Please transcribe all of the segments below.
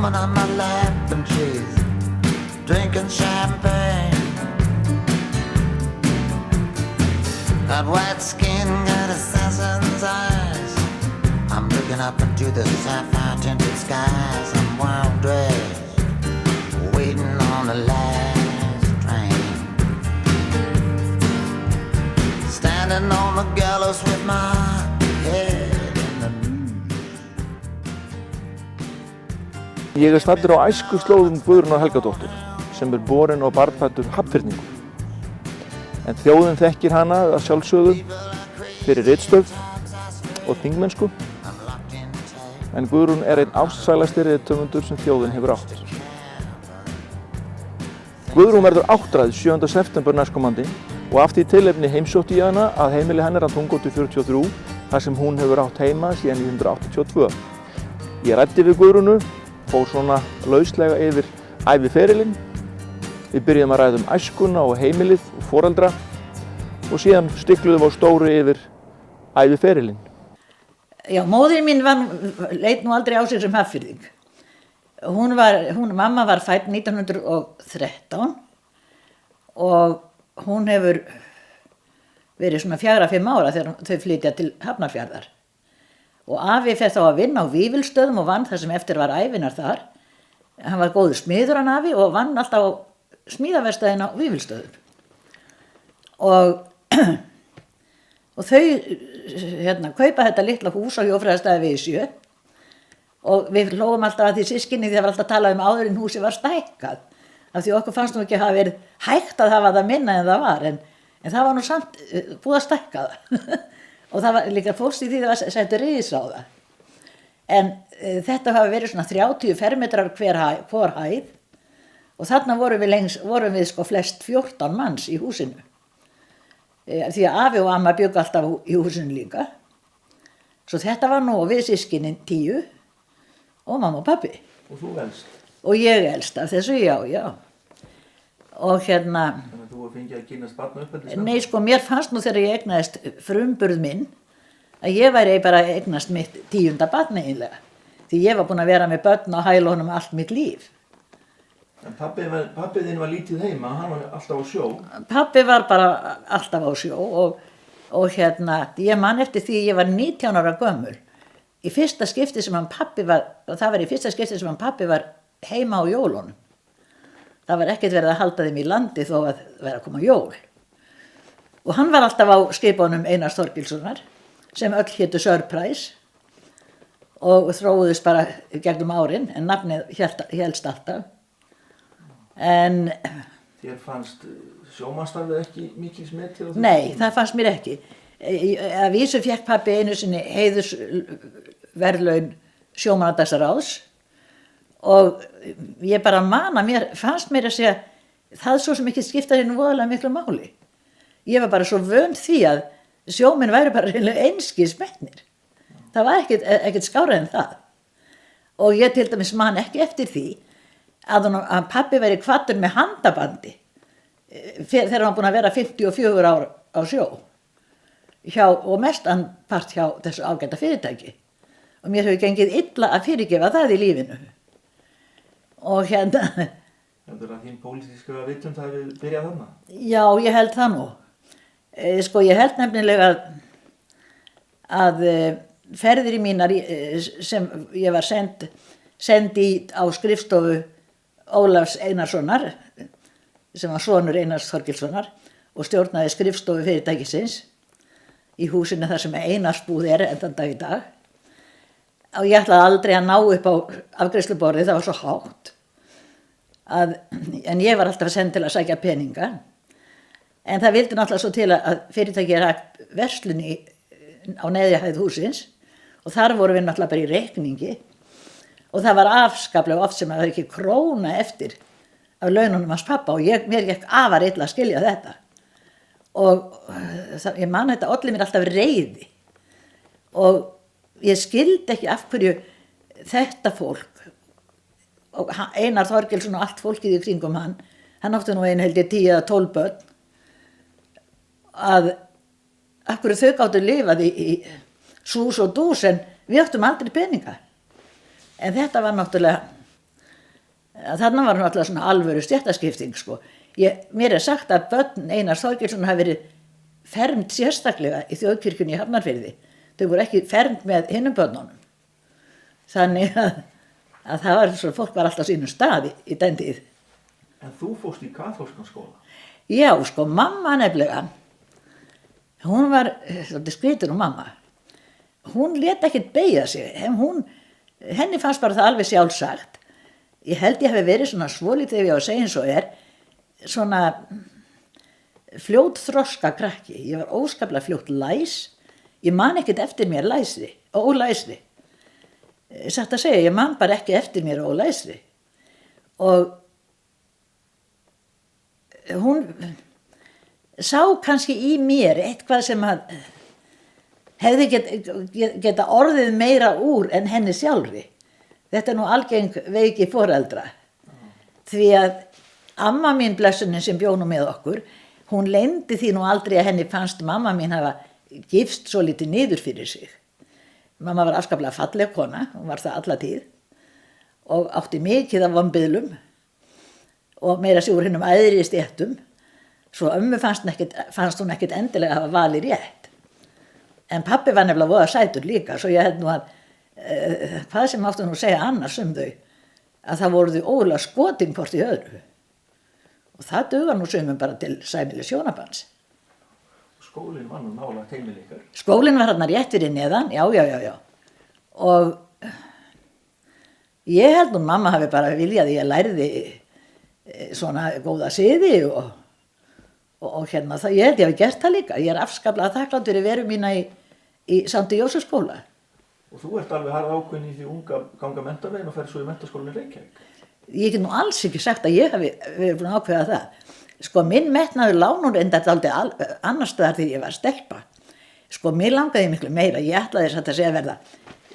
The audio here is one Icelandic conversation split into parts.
woman on my lap and she's drinking champagne. Got white skin, got assassin's eyes. I'm looking up into the sapphire tinted skies. I'm well dressed, waiting on the last train. Standing on the gallows with my head in the noose. Ég staddur á æskuslóðum Guðrúnar Helgadóttur sem borin og barnfæddur Hafnfirðingur. En þjóðin þekkir hana að sjálfsögðu fyrir ritstörf og þingmennsku. En Guðrún einn ástsælasti rithöfundur sem þjóðin hefur átt. Guðrún verður áttræð 7. september næstkomandi og af því tilefni heimsótti ég hana að heimili hennar að Þungóttu 43 þar sem hún hefur átt heima síðan 1982. Ég ræddi við Guðrúnu, fór svona lauslega yfir æviferilinn. Við byrjuðum að ræða æskuna og heimilið og foreldra og síðan stikluðum á stóru yfir æviferilinn. Já, móðir mín leit nú aldrei á sig sem Hafnfirðing. Mamma var fædd 1913 og hún hefur verið svona 4-5 ára þegar þau flytja til Hafnarfjarðar. Og afi fer þá að vinna á Vífilsstöðum og vann það sem eftir var ævinar þar. Hann var góður smiður hann afi og vann alltaf á smíðaverkstæðin á Vífilsstöðum. Og þau kaupa þetta litla hús á Jófræðarstaði við 7 og við hlógum alltaf að því systkini því það var alltaf að tala áður en húsið var stækkað. Af því okkur fannst nú ekki að hafa verið hægt að hafa það minna en það var en það var nú samt búið að stækka það. Og það var líka fórst í því það var settur ris á það. En þetta hafa verið svona 30 fermetrar hvor hæð og þarna vorum við sko flest 14 manns í húsinu. Því að afi og amma bjuggu alltaf í húsinu líka. Svo þetta var nú við systkinin 10 og mamma og pabbi. Og þú elst? Og ég elst af þessu, já. Og Þannig að þú fengið að kynast barnauppeldi? Nei, sko, mér fannst nú þegar ég eignaðist frumburð minn að ég væri bara að eignast mitt 10. barn eiginlega. Því ég var búin að vera með börn á hælunum allt mitt líf. En pabbi þinn var lítið heima, hann var alltaf á sjó? Pabbi var bara alltaf á sjó og ég man eftir því ég var 19 ára gömul. Í fyrsta skipti sem hann pabbi var heima á jólunum. Það var ekkert verið að halda þeim í landi þó að vera að koma jól. Og hann var alltaf á skipunum Einars Þorgilssonar sem öll hétu Surprise og þróuðust bara gegnum árin en nafnið hélst alltaf. En þér fannst sjómannsstarfið ekki mikil smetið? Nei, það fannst mér ekki. Að vísu fékk pabbi einu sinni heiðursverðlaun sjómannadagsráðs og ég bara fannst mér að segja það svo sem ekki skiptaði nú voðalega miklu máli. Ég var bara svo vön því að sjómenn væri bara reynilega einskis metnir. Það var ekkert skárra en það. Og ég til dæmis man ekki eftir því að pabbi væri kvaddur með handabandi þegar hann var búinn að vera 54 ár á sjó og mestan part hjá þessu ágæta fyrirtæki og mér hefur gengið illa að fyrirgefa það í lífinu og Heldur að þín pólitíska vitund hafi byrjað þarna? Já, ég held það nú sko ég held nefnilega að ferðir mínar sem ég var send í á skrifstofu Ólafs Einarssonar sem var sonur Einars Þorgilssonar og stjórnaði skrifstofu fyrirtækisins í húsinu þar sem Einarsbúð enn þann dag í dag og ég ætlaði aldrei að ná upp á afgreiðsluborðið, það var svo hátt en ég var alltaf send til að sækja peninga en það vildi náttúrulega svo til að fyrirtækið rak verslun á neðri hæð húsins og þar vorum við náttúrulega bara í reikningi og það var afskaplega oft sem að það var ekki króna eftir af laununum hans pappa og mér gekk afar illa að skilja þetta. Og ég man þetta olli mér alltaf reiði og ég skildi ekki af hverju þetta fólk og Einar Þorgilsson og allt fólkið í kringum hann átti nú held ég 10 eða 12 börn að af hverju þau gáttu lifað í sús og dús en við áttum aldrei peninga. En þetta var náttúrulega Þarna var náttúrulega svona alvöru stéttaskipting sko. Mér sagt að börn Einars Þorgeirssonar hafi verið fermt sérstaklega í þjóðkirkjunni í Hafnarfirði. Þau voru ekki fermt með hinum börnunum. Þannig að það var svo, fólk var alltaf sínum stað í den tíð. En þú fórst í kaþólskan skóla? Já, sko, mamma nefnilega, hún var, svolítið skrítin mamma, hún lét ekkert beygja sig, henni fannst bara það alveg sjálfsagt. Ég held ég hafi verið svona svolítið, ef ég á að segja eins og svona fljót þroska krakki. Ég var óskaplega fljót læs, ég man ekkert eftir mér ólæsri. Satt að segja, ég man bara ekki eftir mér ólæsri. Og hún sá kannski í mér eitthvað sem að hefði geta orðið meira úr en henni sjálfri. Þetta nú algeng veiki foreldra. Því að amma mín blessunin sem bjó nú með okkur, hún leyndi því nú aldrei að henni fannst mamma mín hafa gifst svo lítið niður fyrir sig. Mamma var afskaplega falleg kona, hún var það alla tíð og átti mikið af vombiðlum og meira sig úr hinnum æðri stéttum, svo ömmu fannst hún ekkert endilega að hafa valið rétt. En pabbi var nefnilega voða sætur líka, svo ég held nú að hvað sem áttu nú að segja annars þau, að það voru þau ógulega skotin hvort í öðru. Og það dugar nú sumum bara til sæmilegs hjónabands. Skólinn var nú nálægt heimili ykkar? Skólinn var þarna rétt fyrir neðan, já. Og ég held nú mamma hafi bara viljað að ég lærði svona góða siði og hérna það, ég held ég hafi gert það líka. Ég afskaplega þakklátt fyrir veru mína í Sankti Jósefsskóla. Og þú ert alveg harð ákveðin í því unga ganga menntalegin og ferð svo í menntaskólann í Reykjavík? Ég get nú alls ekki sagt að ég hafi verið búin að ákveða það. Sko, minn metnaður lá nú reyndar dálítið annars staðar þegar ég var stelpa. Sko, mér langaði miklu meira. Ég ætlaði þess að segja að verða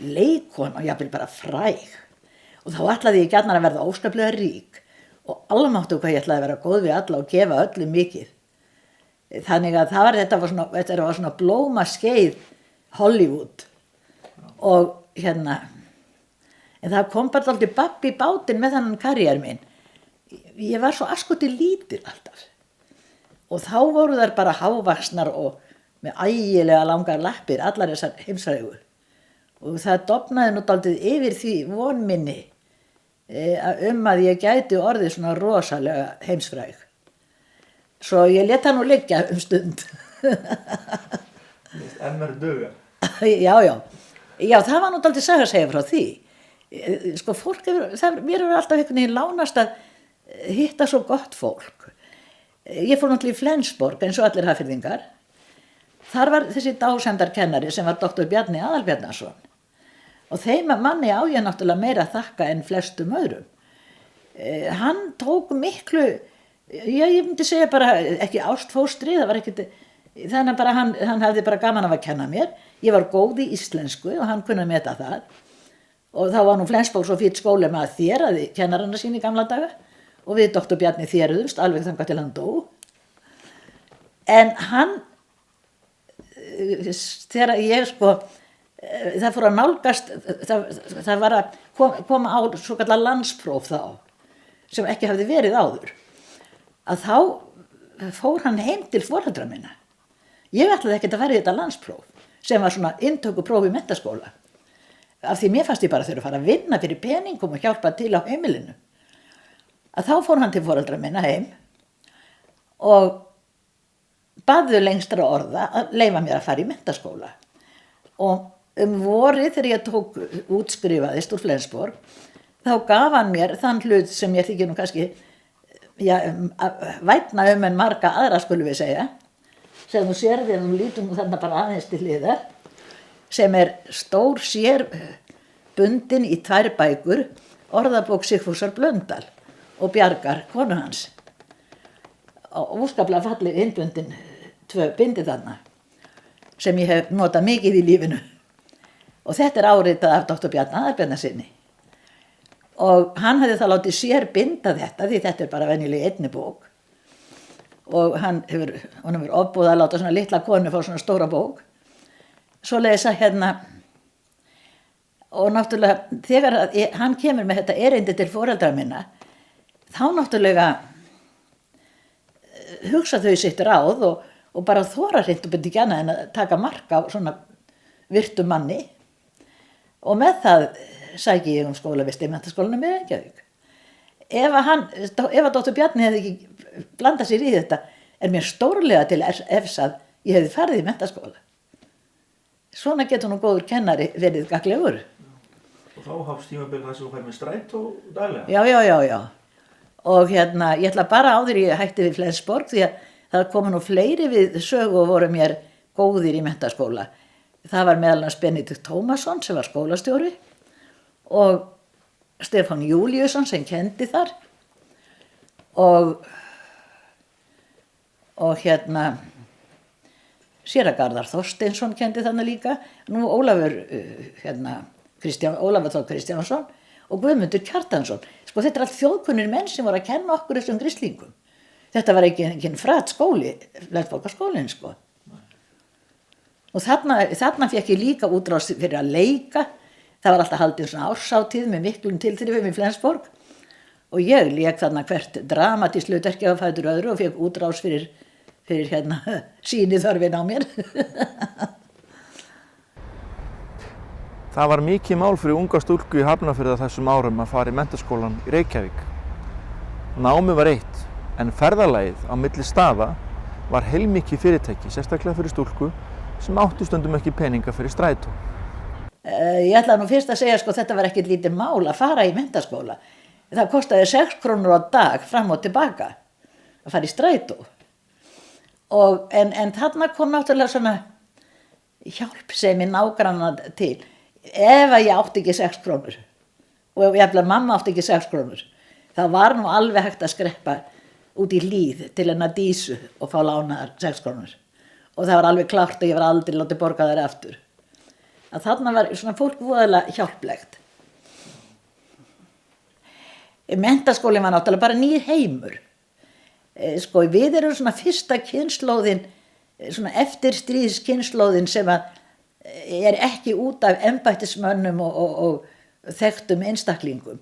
leikkona og jafnvel bara fræg. Og þá ætlaði ég gjarnan að verða óskaplega rík. Og almáttu hvað ég ætlaði að vera góð við alla og gefa öllum mikið. Þannig að þetta var svona blóma skeið Hollywood. Og hérna, en það kom bara dálítið babb í bátinn með þannan karriér minn. Ég var svo askoti lítil alltaf. Og þá voru þær bara hávaxnar og með ægilega langar lappir, allar þessar heimsfrægu. Og það dofnaði nú dálítið yfir því von minni að ég gæti orðið svona rosalega heimsfræg. Svo ég lét það nú liggja stund. MR duga. Já, það var nú dálítið saga að segja frá því. Sko, mér hefur alltaf einhvern veginn lánast að hitta svo gott fólk. Ég fór náttúrulega í Flensborg eins og allir hafnfirðingar. Þar var þessi dásemdarkennari sem var doktor Bjarni Aðalbjarnason. Og þeim manni á ég náttúrulega meira að þakka en flestum öðrum. Hann tók miklu, ég myndi segja bara ekki ástfóstri, það var ekkert. Þannig bara hann hafði bara gaman af að kenna mér. Ég var góð í íslensku og hann kunni að meta það. Og þá var nú Flensborg svo fýtt skóli með að þéraði kennarana sín í gamla daga og við doktor Bjarni þéruðumst alveg þangað til hann dó. En hann, þegar ég sko, það fór að nálgast, það var að koma á svo kallar landspróf þá, sem ekki hafði verið áður, að þá fór hann heim til foreldra minna. Ég ætlaði ekkert að fara í þetta landspróf, sem var svona inntökupróf í menntaskóla. Af því mér fannst ég bara þurfa að fara að vinna fyrir peningum og hjálpa til á heimilinu. Að þá fór hann til foreldra minna heim og baððu lengstra orða að leyfa mér að fara í menntaskóla. Og vorið þegar ég útskrifaðist úr Flensborg, þá gaf hann mér þann hlut sem ég þykir nú kannski vætna en marga aðra skulum við segja, sem þú sér þegar þú lítum þarna bara aðeins til hliðar, sem stór sér bundin í 2 bækur, orðabók Sigfúsar Blöndal og Bjargar konu hans. Og óskaplega falleg innbundin 2 bindi þarna, sem ég hef notað mikið í lífinu. Og þetta áritað af doktor Bjarni Aðalbjarnasyni. Og hann hafði það látið sér binda þetta, því þetta bara venjuleg einni bók. Og hann hefur ofbúið að láta svona litla konu fá svona stóra bók. Svoleiðis að hérna, og náttúrulega þegar hann kemur með þetta erindi til foreldra minna, þá náttúrulega hugsa þau sitt ráð og bara þora hreint og byrja ekki annað en að taka mark á svona virtum manni og með það sæki ég skólavist í Menntaskólanum í Reykjavík. Ef að Dr. Bjarni hefði ekki blandað sér í þetta mér stórlega til efs að ég hefði farið í menntaskóla. Svona getur nú góður kennari verið gagnlegur. Og þá hafst tímabil þess að þú fær með strætó daglega? Já. Og ég ætla bara áður ég hætti við Flensborg því að það komu nú fleiri við sögu og voru mér góðir í menntaskóla. Það var meðal annars Benedikt Tómasson sem var skólastjóri og Stefán Júlíusson sem kendi þar og séra Garðar Þorsteinsson kendi þarna líka, nú Ólafur Þór Kristjánsson og Guðmundur Kjartansson. Sko þetta allt þjóðkunnir menn sem voru að kenna okkur þessum grislingum. Þetta var ekki frætt skóli, Flensborgarskólinn sko. Og þarna fékk ég líka útrás fyrir að leika. Það var alltaf haldin svona árshátíð með miklum tilþrifum í Flensborg og ég lék þarna hvert dramatískt hlutverki á fætur öðru og fékk útrás fyrir sýniþörfin á mér. Það var mikið mál fyrir unga stúlku í Hafnarfirði á þessum árum að fara í menntaskólann í Reykjavík. Námið var eitt, en ferðalagið á milli staða var heilmikið fyrirtæki, sérstaklega fyrir stúlku sem áttu stundum ekki peninga fyrir strætó. Ég ætla nú fyrst að segja sko þetta var ekkert lítið mál að fara í menntaskóla. Það kostaði 6 krónur á dag fram og tilbaka að fara í strætó. En þarna kom náttúrulega svona hjálpsemi nágranna til. Ef að ég átti ekki 6 krónur og jafnvel mamma átti ekki 6 krónur, þá var nú alveg hægt að skreppa út í Hlíð til hennar Dísu og fá lánaðar 6 krónur. Og það var alveg klárt að ég var aldrei látið borga þær aftur. Að þarna var svona fólk voðalega hjálplegt. Menntaskólinn var náttúrulega bara nýr heimur. Sko við erum svona fyrsta kynslóðin, svona eftirstríðskynslóðin sem að ekki út af embættismönnum og þekktum einstaklingum.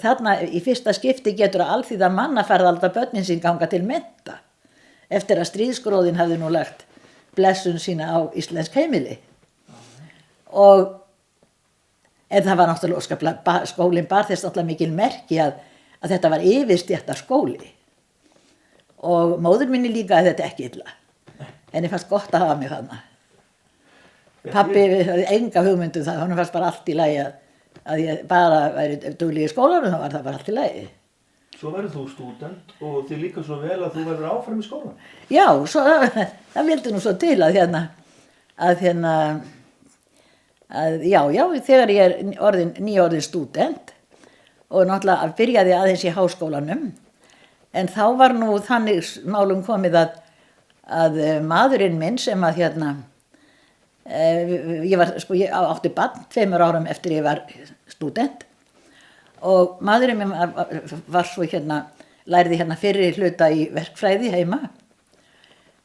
Þarna í fyrsta skipti getur að alþýða mannaferðalda börnin sín ganga til mennta eftir að stríðsgróðin hafði nú lagt blessun sína á íslensk heimili. En það var náttúrulega skólinn bar þess náttúrulega mikil merki að þetta var yfirstéttar skóli og móður minni líka að þetta ekki illa. Henni fannst gott að hafa mig þarna. Pabbi hafði enga hugmyndu það, hann fannst bara allt í lagi að ég bara væri dugleg í skólanum, þá var það bara allt í lagi. Svo verður þú stúdent og þið líka svo vel að þú verður áfram í skólan. Já, það vildi nú svo til að þegar ég er nýorðin stúdent og náttúrulega byrjaði aðeins í háskólanum, en þá var nú þannig málum komið að maðurinn minn sem að ég átti barn 2 árum eftir ég var stúdent og maðurinn minn var svo lærði fyrri hluta í verkfræði heima,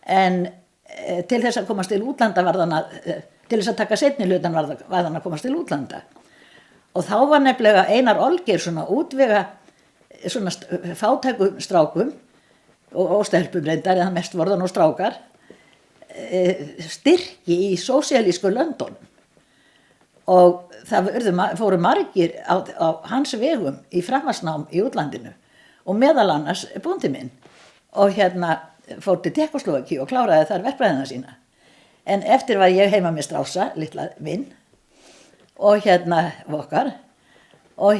en til þess að komast til útlanda til þess að taka seinni hlutan var hann að komast til útlanda. Og þá var nefnilega Einar Olgeir svona útvega svona fátækum strákum og stelpum reyndar, en mest voru það nú strákar, styrki í sósíalísku London. Og það fóru margir á hans vegum í framhaldsnám í útlandinu og meðal annars bóndi minn og fór til Tékkóslóvakíu og kláraði þar verkfræðina sína. En eftir var ég heima með Strása, litla vinn, og vokkar, og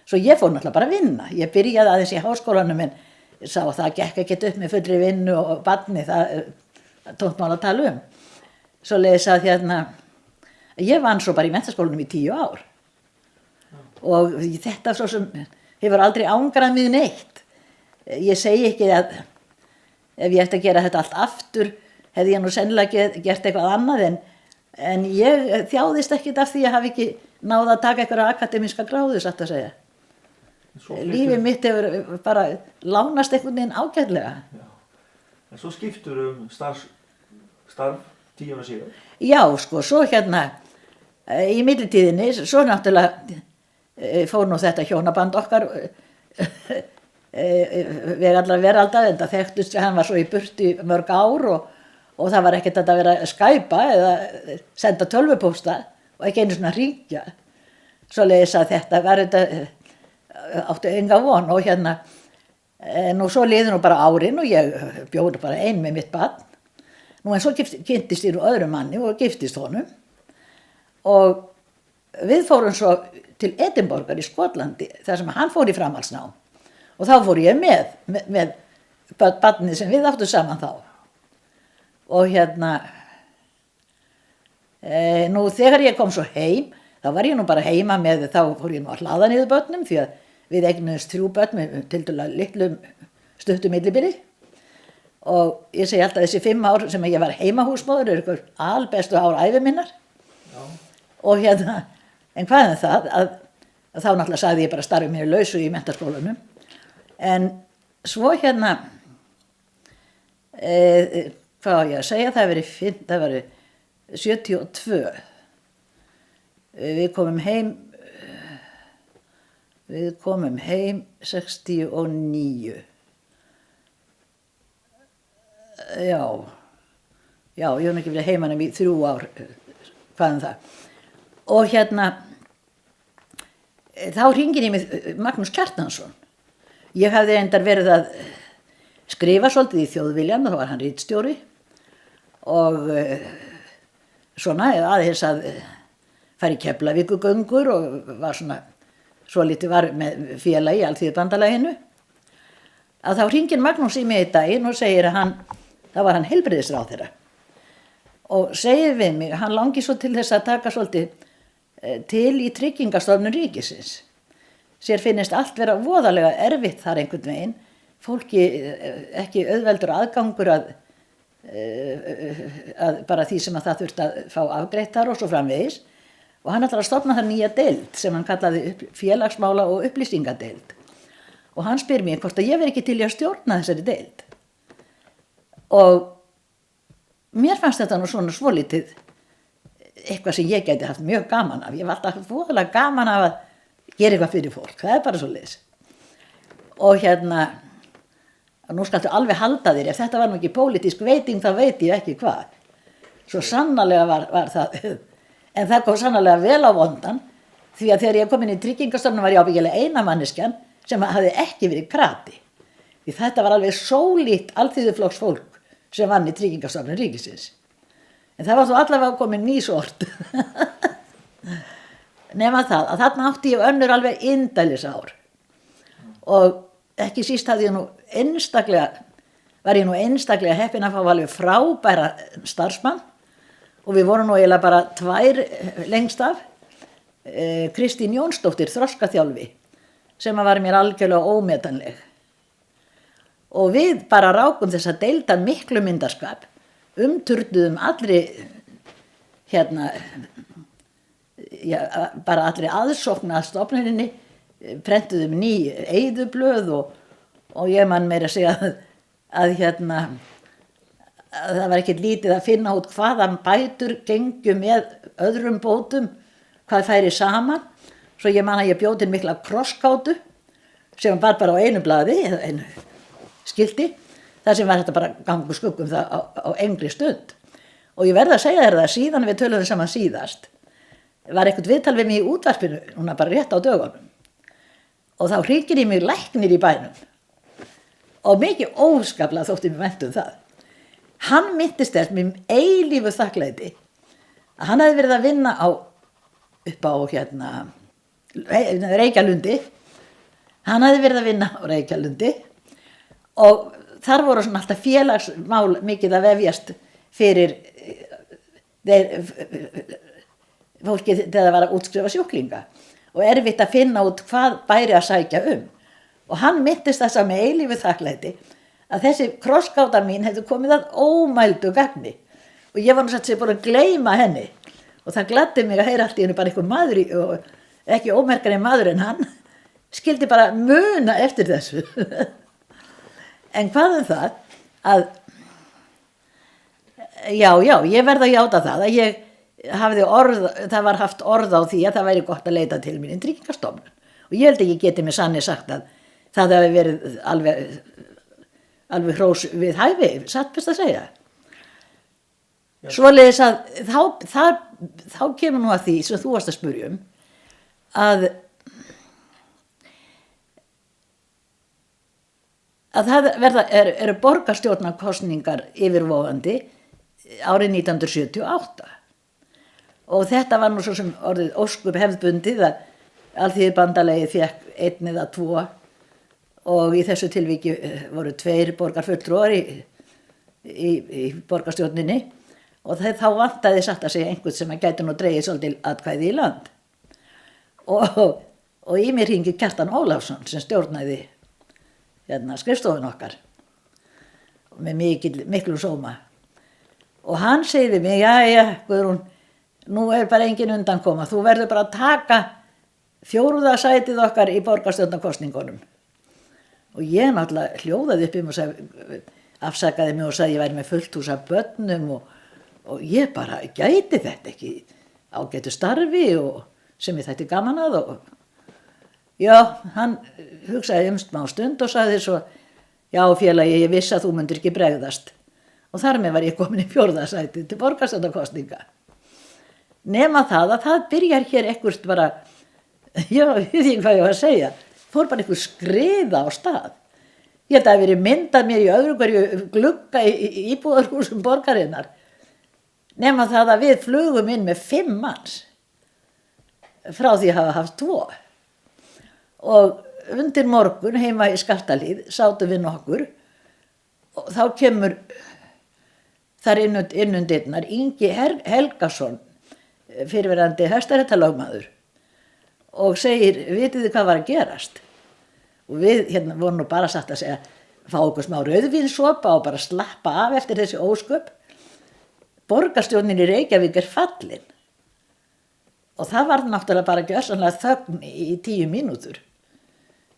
svo ég fór náttúrulega bara að vinna. Ég byrjaði aðeins í háskólanum, en sá að það gekk ekkert upp með fullri vinnu og barni, það tómt mál að tala um. Svo leiðis að ég vann svo bara í menntaskólanum í 10 ár. Og þetta svo sem hefur aldrei ángrað mig neitt. Ég segi ekki að ef ég ætti að gera þetta allt aftur, hefði ég nú sennilega gert eitthvað annað, en ég þjáðist ekkert af því að hafa ekki náð að taka eitthvað akademíska gráðu, satt að segja. Lífið mitt hefur bara lánast einhvern veginn ágætlega. Já. En svo skiptur starf 10 ára síðan? Já, sko, svo í millitíðinni, svo náttúrulega fór nú þetta hjónaband okkar við allar veraldar, en það þekktust, hann var svo í burtu í mörg ár og það var ekkert að vera að skæpa eða senda tölvupósta og ekki einu svona hringja. Svoleiðis að þetta var áttu enga von og hérna, nú svo liði nú bara árin og ég bjóði bara ein með mitt barn. Nú en svo kynntist ég nú öðrum manni og giftist honum og við fórum svo til Edinborgar í Skotlandi þar sem hann fór í framhaldsnám og þá fór ég með barnið sem við áttum saman þá. Og hérna, nú þegar ég kom svo heim, þá var ég nú bara heima með, þá fór ég nú að hlaða niður börnum því að við eignuðumst 3 börn með tiltölulega litlum stuttum millibili. Og ég segi alltaf þessi 5 ár sem ég var heimahúsmóður eru ykkur albestu ár ævi minnar. Já. Og hérna, en hvað það, að þá náttúrulega sagði ég bara starfið mér lausu í menntaskólanum. En svo hérna, hvað á ég að segja, það var 72. Við komum heim 69. Já, ég hef ekki verið heimanum í 3 ár, hvað það. Og hérna, þá hringir ég mig Magnús Kjartansson. Ég hafði endar verið að skrifa svolítið í Þjóðviljann og þá var hann ritstjóri og svona aðeins að fara í Keflavíkurgöngur og var svona svolítið var með félagi í Alþýðubandalaginu. Að þá hringir Magnús í mig í daginn og segir að það var hann heilbrigðisráðherra og segir við mig, hann langi svo til þess að taka svolítið til í Tryggingastofnun ríkisins. Sér finnist allt vera voðalega erfitt þar einhvern veginn, fólki ekki auðveldur aðgangur að bara því sem að það þurfti að fá afgreitt og svo framvegis og hann ætlar að stofna þar nýja deild sem hann kallaði félagsmála og upplýsingadeild og hann spyr mér hvort að ég veri ekki til í að stjórna þessari deild og mér fannst þetta nú svona svolítið eitthvað sem ég gæti haft mjög gaman af, ég var alltaf voðalega gaman af að gera eitthvað fyrir fólk, það bara svoleiðis. Og hérna, nú skaltu alveg halda þér, ef þetta var nú ekki pólitísk veiting, þá veit ég ekki hvað. Svo sannarlega var það, en það kom sannarlega vel á vondan, því að þegar ég kom inn í Tryggingastofnun var ég ábyggilega eina manneskjan sem hafði ekki verið krati. Því þetta var alveg sólíkt alþýðuflokks fólk sem vann í Tryggingastofnun ríkisins. En það var þó allavega komin ný sort. Nema það, að þarna átti ég önnur alveg indælis ár. Og ekki síst var ég nú einstaklega heppin að fá alveg frábæra starfsmann og við vorum nú eiginlega bara 2 lengst af. Kristín Jónsdóttir, þroskaþjálfi, sem var mér algjörlega ómetanleg. Og við bara rákum þess að deildan miklu myndarskap, umturnuðum allri bara allri aðsókn að stofnuninni, prentuðum ný eyðublöð og ég man meira að segja að það var ekkert lítið að finna út hvaðan bætur gengu með öðrum bótum, hvað færi saman. Svo ég man að ég bjó til mikla krosskátu sem var bara á einu blaði, eða einu skilti, þar sem var þetta bara gangu skuggum það á engri stund. Og ég verð að segja þér það, síðan við töluðum saman síðast, var eitthvað viðtal við mig í útvarpinu, núna bara rétt á dögunum. Og þá hringir í mig læknir í bænum. Og mikið óskaplega þótti mér vænt það. Hann minntist þess með eilífu þakklæti að hann hefði verið að vinna upp á Reykjalundi. Hann hefði verið að vinna á Reykjalundi og þar voru svona alltaf félagsmál mikið að vefjast fyrir fólki þegar það var að útskrifa sjúklinga og erfitt að finna út hvað bæri að sækja og hann minntist þess að með eilífu þakklæti að þessi krossgáta mín hefði komið að ómældu gagni og ég var nú satt sér búin að gleyma henni og það gladdi mig að heyra allt í henni bara einhver maður og ekki ómerkari maður en hann skildi bara muna eftir þessu en hvað það að já, ég verð að játa það að ég það var haft orð á því að það væri gott að leita til mín í Tryggingastofnun og ég held að ég geti með sanni sagt að það hefði verið alveg hrós við hæfi, satt best að segja. Svoleiðis að þá kemur nú að því sem þú varst að spyrja að það eru borgarstjórnarkosningar yfirvofandi árið 1978 og þetta var nú svo sem orðið óskup hefðbundið að Alþýðubandalagið fékk 1 eða 2 og í þessu tilviki voru 2 borgarfulltrúar í borgarstjórninni og þá vantaði satt að segja einhvern sem að gæti nú dregið svolítið atkvæði í land og í mér hringi Kjartan Ólafsson sem stjórnaði skrifstofun okkar með miklu sóma og hann segir við mig, jæja Guðrún, nú bara engin undankoma, þú verður bara að taka 4. sætið okkar í borgarstjórnarkosningunum og ég náttúrulega hljóðaði upp og afsakaði mig og sagði ég væri með fullt hús af börnum og ég bara gæti þetta ekki ágætu starfi og sem ég þætti gaman að og já, hann hugsaði smá stund og sagði svo já félagi, ég vissi að þú myndir ekki bregðast og þar með var ég komin í 4. sætið til borgarstjórnarkosninga nema það að það byrjar hér ekkert bara já, ég veit ekki hvað ég var að segja fór bara einhver skriða á stað ég held að það verið myndað mér í öðru hverju glugga í íbúðarhúsum borgarinnar nema það að við flugum inn með 5 manns frá því að hafa haft 2 og undir morgun heima í Skaftahlíð sátum við nokkur og þá kemur þar innundirnar Ingi Helgason fyrirverandi hæstaréttarlögmaður og segir, vitið þið hvað var að gerast? Og við vorum nú bara satt að segja, fá okkur smá rauðvínssopa og bara slappa af eftir þessi ósköp. Borgarstjórnin í Reykjavík fallin. Og það var náttúrulega bara gjörsamlega þögn í 10 mínútur.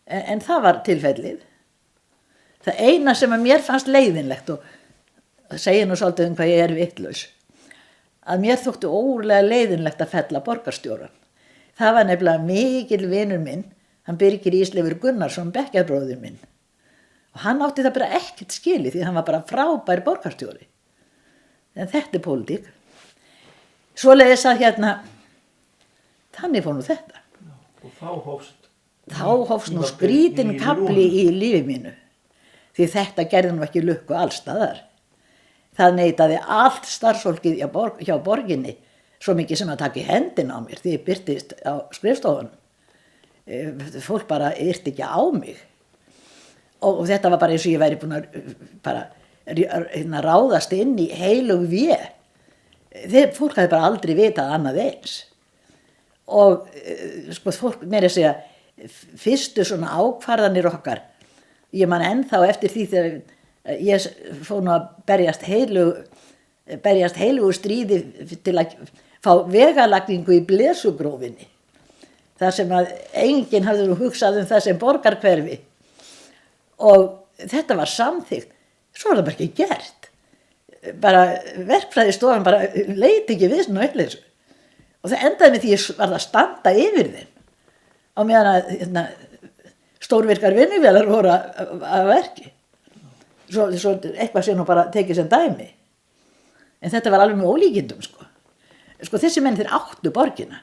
En það var tilfellið. Það eina sem að mér fannst leiðinlegt, og það segir nú svolítið hvað ég vitlaus, að mér þótti ógurlega leiðinlegt að fella borgarstjóran. Það var nefnilega mikill vinur minn, hann Birgir Ísleifur Gunnarsson, bekkjarbróðir minn. Og hann átti það bara ekkert skilið því hann var bara frábær borgarstjóri. En þetta pólitík. Svoleiðis að þannig fór nú þetta. Og þá hófst nú skrítinn kafli í lífi mínu. Því þetta gerði nú ekki lukku allstaðar. Það neitaði allt starfsfólkið hjá borginni svo mikið sem að taka í hendina á mér því ég birtist á skrifstofunum. Fólk bara yrti ekki á mig. Og þetta var bara eins og ég væri búin að ráðast inn í heilug vé. Fólk hafði bara aldrei vitað annað eins. Og fólk meira að segja, fyrstu svona ákvarðanir okkar, ég man ennþá eftir því þegar ég fór nú að berjast heilugu stríði til að fá vegalagningu í Blesugrófinni. þar sem að enginn hafði nú hugsað það sem borgarhverfi og þetta var samþykkt, svo var það bara ekki gert. Bara verkfræðistofan bara leit ekki við svona öllu og það endaði með því ég var að standa yfir þeim á meðan að stórvirkar vinnuvélar voru að verki. Svo eitthvað sé nú bara tekið sem dæmi. En þetta var alveg með ólíkindum sko. Sko þessi menn þeir áttu borgina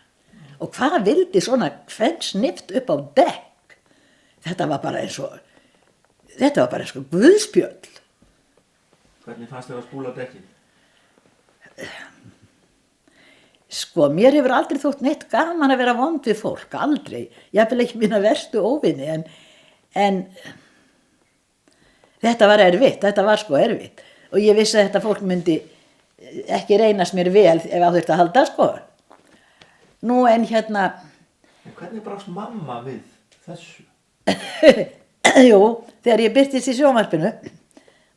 og hvað vildi svona kvennsnift upp á dekk? Þetta var bara eins og guðspjöll. Hvernig fannst þér að spúla dekkin? Sko, mér hefur aldrei þótt neitt gaman að vera vond við fólk, aldrei. Ég hef ekki mína verstu óvinni, en þetta var erfitt, þetta var sko erfitt. Og ég vissi að þetta fólk myndi ekki reynast mér vel ef á þurfti að halda, sko. Nú en hérna... En hvernig brást mamma við þessu? Jú, þegar ég birtist í sjónvarpinu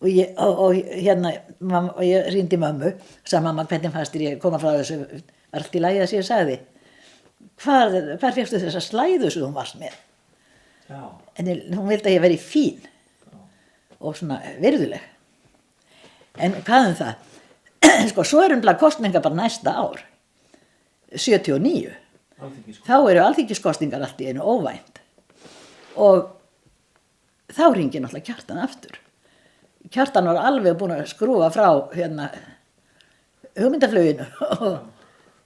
og ég hringdi mömmu, sagði mamma hvernig fannst þér ég koma frá þessu, var allt í lagi að ég sagði, hvar fékkstu þessa slæðu sem hún varst með? Já. En hún vildi að ég veri fín og svona virðuleg. En hvað það? Sko, svo kosningar bara næsta ár, 79. Þá eru alþingiskosningar allt í einu óvænt. Og þá ringi náttúrulega Kjartan aftur. Kjartan var alveg búin að skrúfa frá hugmyndafluginu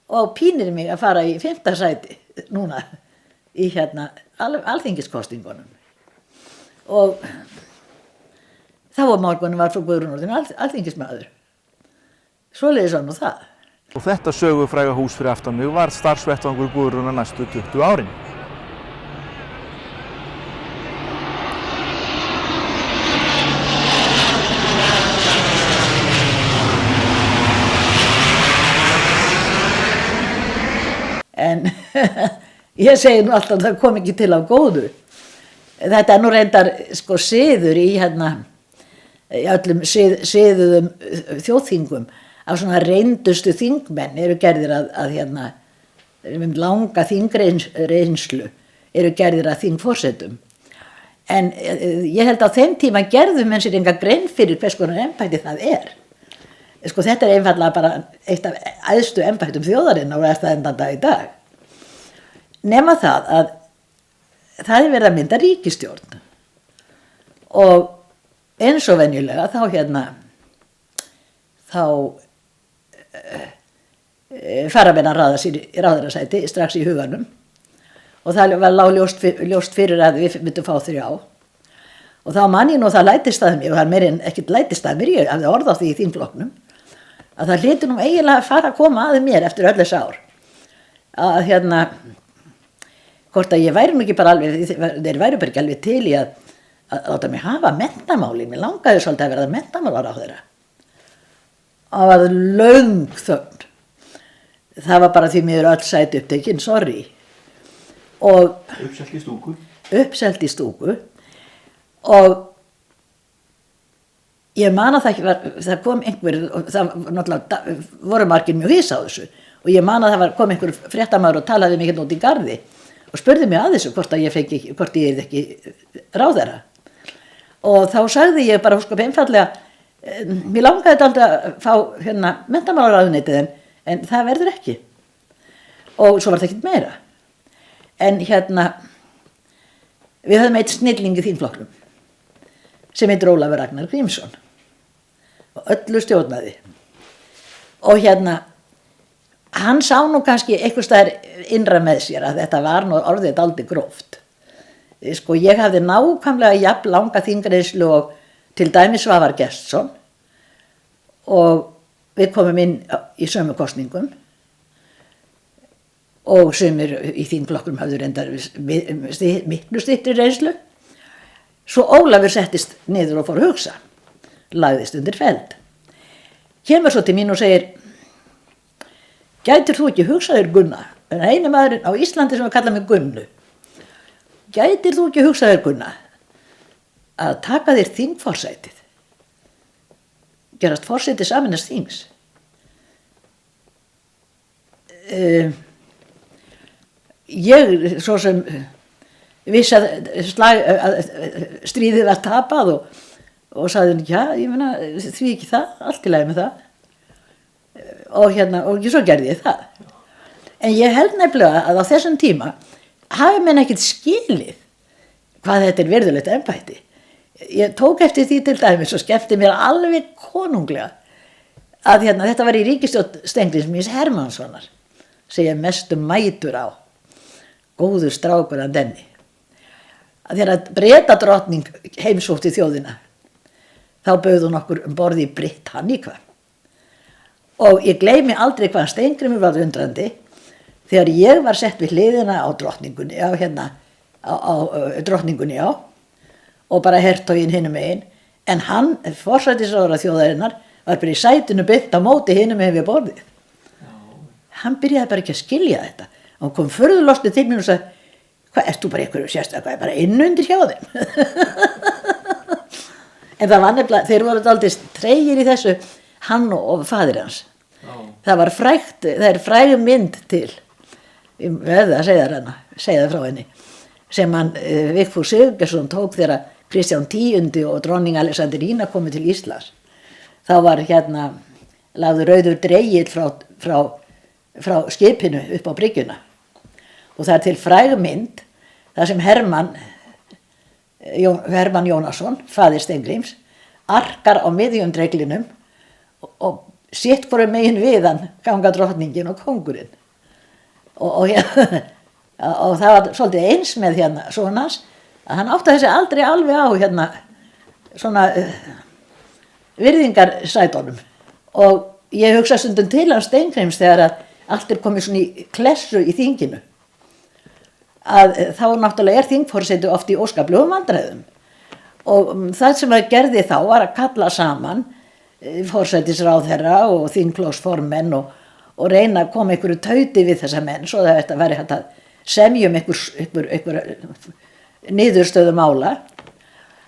og pínir mig að fara í 5. sæti núna í alþingiskostingunum. Og þá morgunum var frá Guðrún orðin alþingismaður. Svoleiðis var nú það. Og þetta sögufræga hús fyrir aftan mig var starfsvettvangur Guðrúnar næstu 20 árin. En ég segi nú alltaf að það kom ekki til af góðu. Þetta nú reyndar siður í öllum siðuðum þjóðþingum af svona reyndustu þingmenn eru gerðir að langa þingreynslu eru gerðir að þingforsetum. En ég held að á þeim tíma gerðu menn sér enga grein fyrir hvers konar embætti það er. Þetta er einfaldlega bara eitt af æðstu embættum þjóðarinnar og er það endan dag í dag. Nema það að það er verið að mynda ríkisstjórn og eins og venjulega þá fara menn að ráða sér í ráðherrasæti strax í huganum og það var ljóst fyrir að við myndum fá 3 og þá man ég nú það lætist að mér og það er meir en ekkert lætist að mér, ég hafði orð á því í þingflokknum að það hlyti nú eiginlega að fara að koma að mér eftir öll þessi ár að hvort að ég væri nú ekki bara alveg, þeir væri bara ekki alveg til í að láta mig hafa menntamálin, mér langaði svolítið að verða menntamálaráðherra. Það var löng þögn. Það var bara því miður öll sæti upptekinn, sorry. Og uppselt í stúku. Og ég man að það kom einhver, það náttúrulega voru margir mjög hissa á þessu, og ég man að kom einhver fréttamaður og talaði mig hérna út í garði og spurði mig að þessu hvort ég er ekki ráðherra. Og þá sagði ég bara einfaldlega, mér langaði aldrei að fá menntamálaráðuneytið en það verður ekki. Og svo var það ekkert meira. En við höfum eitt snilling í þingflokknum sem heitir Ólafur Ragnar Grímsson og öllu stjórnaði. Og hann sá nú kannski einhvers staðar innra með sér að þetta var nú orðið dálítið gróft. Ég hafði nákvæmlega jafn langa þingreynslu og til dæmis Svavar Gestsson og við komum inn í sömu kosningum og sumir í þingflokkum hafðu reyndar miklu styttri reynslu. Svo Ólafur settist niður og fór að hugsa, lagðist undir feld. Kemur svo til mín og segir, gætir þú ekki hugsaður Gunna, en eini maðurinn á Íslandi sem kalla mig Gunnu, gætir þú ekki hugsaður Gunna að taka þér þingforsætið, gerast forseti sameinast þings? Ég svo sem vissi að stríðið var tapað og sagði, já, ég meina, því ekki það, allt í lagi með það. Og svo gerði ég það. En ég held nefnilega að á þessum tíma hafi menn ekkert skilið hvað þetta er virðulegt embætti. Ég tók eftir því til dæmis og skemmti mér alveg konunglega að þetta var í ríkisstjórn Steingríms Hermannssonar sem ég mestu mætur á, góður strákur að denni. Að þegar Bretadrottning heimsótti þjóðina þá bauð hún okkur borð í Britannica. Og ég gleymi aldrei hvað Steingrímur var undrandi þegar ég var sett við hliðina á drottningunni, drottningunni og bara hertoginn hinum megin, en hann, forsætisráðherra þjóðarinnar, var bara í sætinu beint á móti hinum megin við borðið. Hann byrjaði bara ekki að skilja þetta. Hann kom furðulostið til mér og sagði, hvað, ert þú bara einhverju sérstaklega, bara innundir hjá þeim? En það var nefnilega, þeir voru dálítið tregir í þessu, hann og faðir hans. Það er fræg mynd til, ég verði að segja það frá henni, sem hann Vigfús Sigurgeirsson tók þegar Kristján X og dronning Alexandrína komu til Íslands. Þá var lagður rauður dregill frá skipinu upp á bryggjuna. Og það er til fræg mynd, þar sem Hermann, Vigfús Sigurgeirsson, tók þegar Kristján X og dronning Alexandrína komu til Íslands. Þá var lagður rauður dregill frá skipinu upp á bryggjuna. Og það er til fræg mynd, þar sem Hermann, Vigfús Sigurgeirsson, tók þegar Kristján X og dronning Alexandrína komu til Íslands. Þá var Hermann Jónasson, faðir Steingríms, arkar á miðjum dreglinum og sitt hvoru megin við hann ganga drottningin og kóngurinn. Og það var svolítið eins með hérna sonans að hann átti þessi aldrei alveg á hérna svona virðingarsætunum. Og ég hugsa stundum til hans Steingríms þegar að allt komið svona í klessu í þinginu. Að þá náttúrulega þingforseti oft í óskaplegum vandræðum. Og það sem að gerði þá var að kalla saman forsætisráðherra og þingflokksformenn og reyna að koma einhverju tauti við þessa menn svo að þetta væri hægt að semjum einhver niðurstöðu mála.